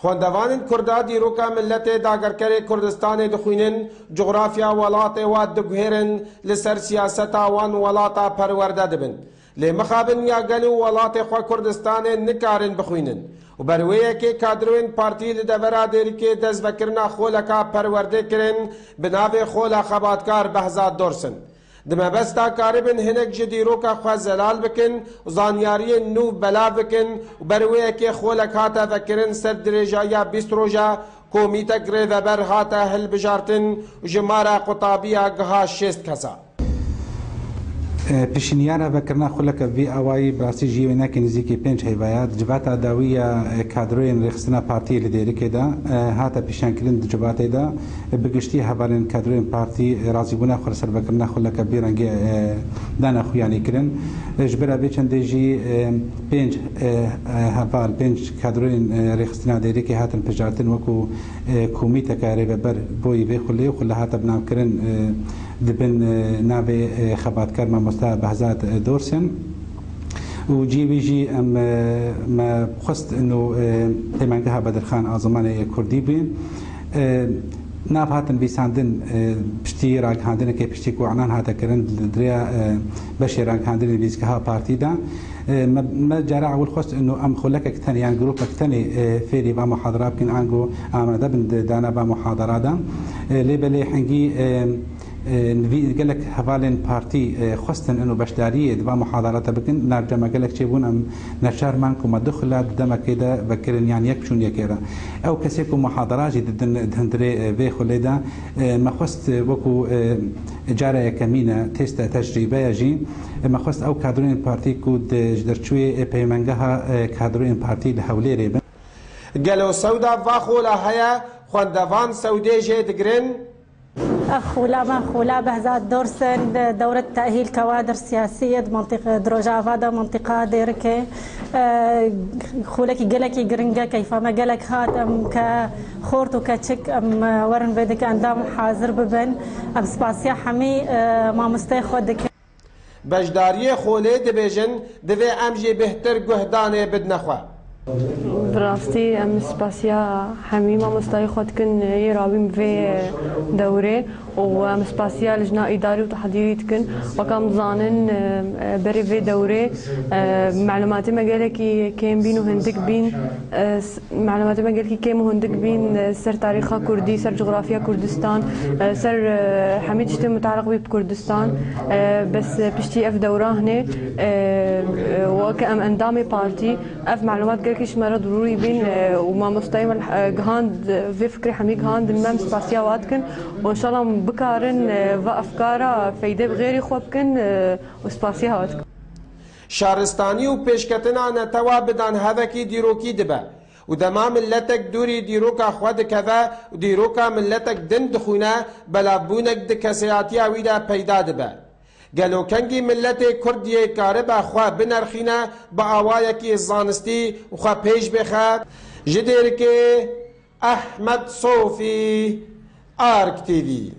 خوندوان کردا دیروکا ملت داگرکر کردستان دخوینن جغرافیا ولات و دگهرن لسر سیاست وان ولاتا پرورده دبن لمخابن یا گلو ولات خوا کردستان نکارن بخوینن و برویه که کادروین پارتی لدورا دیری که دزوکرنا خولکا پرورده کرن بناو خولا خباتکار بهزاد دورسن دم بستا کاربن هنک جدیروکا خوا زلال بکن و زانیاری نو بلا بکن و برویه که خولک هاتا فکرن سر درجا یا 20 روژا کومیتا گره و بر هاتا هل بجارتن و جمارا قطابیا گها 6 کسا پیشنیارا وکرنا خلک وی اوای براسی جیو نک نزیکی 5 هیوایات جواتا داویا کادروین رخصنا پارتی لیدری کدا هاتا پیشانکرین جواتا دا بگشتی حوالن کادروین پارتی رازیبونا خرسر وکرنا خلک بیرنگ دانا خویانی کرن جبرا بیچن دیجی 5 حوال 5 کادروین رخصنا دیری که هاتن پجارتن وکو کومیتا کاری بر بوی به خلی خلا هاتا بنام کرن دبن ناوی خباتکار مامۆستا بەهزاد دۆرسن و جیویژی ئەم ما خست انه پەیمانگەها بەدرخان ئازمانی کوردی بین ناف هاتن بیساندن پشتی ڕاگەهاندنێکی پشتی کوعنان هاتەکردن درێ بەشی ڕاگەهاندنی ویزگەها پارتیدا ما جارا اول خست انه ام خلکک تنی یان گروپک تنی فێری با محاضرە بکەن ئانگۆ ئامادە بن دانا با محاضرادا لێبەلێ حەنگی قالك هفالين بارتي خستن انه بشداريه دبا محاضرات بكن نرجع قالك تشيبون ام نشار مانكم دخل دم كده بكرن يعني يكشون يكيرا او كسيكم محاضرات دندري في خليدا ما خست وكو جاره كمينه تيست تجربه يجي ما خست او كادرين بارتي كود جدرچوي بيمنگها كادرين بارتي لحوليري قالوا سودا واخولا هيا خوندوان سوديجي دقرن خولا بهزاد دورسن دورة تأهيل كوادر سياسية منطقة دروجافادا منطقة ديركي خولكي قلكي قرنجا كيفما قلك هاتم كخورت وكتشك ام ورن بدك اندام حاضر ببن ام سباسيا حمي ما مستيخودك بجدارية خولي دبيجن دوي امجي بهتر قهداني بدنخوا براستی ام سپاسیا همه ما مستای خود کن یراویم في دوره و ام سپاسیا لجنه اداری و تحضیری کن و کم زانن بری في دوره معلومات مقاله کی کم بین و هندک بین معلومات مقاله کی کم و هندک بین سر تاریخ کردی سر جغرافیا کردستان سر حمید شت متعلق بکردستان بس بشتی اف دوره هنه و کم اندام پارتی اف معلومات كيش مرة ضروري بين وما مستعمل جهاند في فكرة حمي جهاند المام سباسيا واتكن وإن شاء الله بكارن وأفكاره فايدة بغير خوابكن وسباسيا واتكن شارستاني وبيشكتنا نتوا بدان هذا كي ديروكي دبا ودما ملتك دوري ديروكا خواد كذا وديروكا ملتك دن دخونا بلا بونك دكسياتيا ويدا بيدا دبا قالوا كنجي ملتي كردية كاربا خوا بنرخينا بآوايكي زانستي وخوا بيش بخا جديركي أحمد صوفي آرك تي في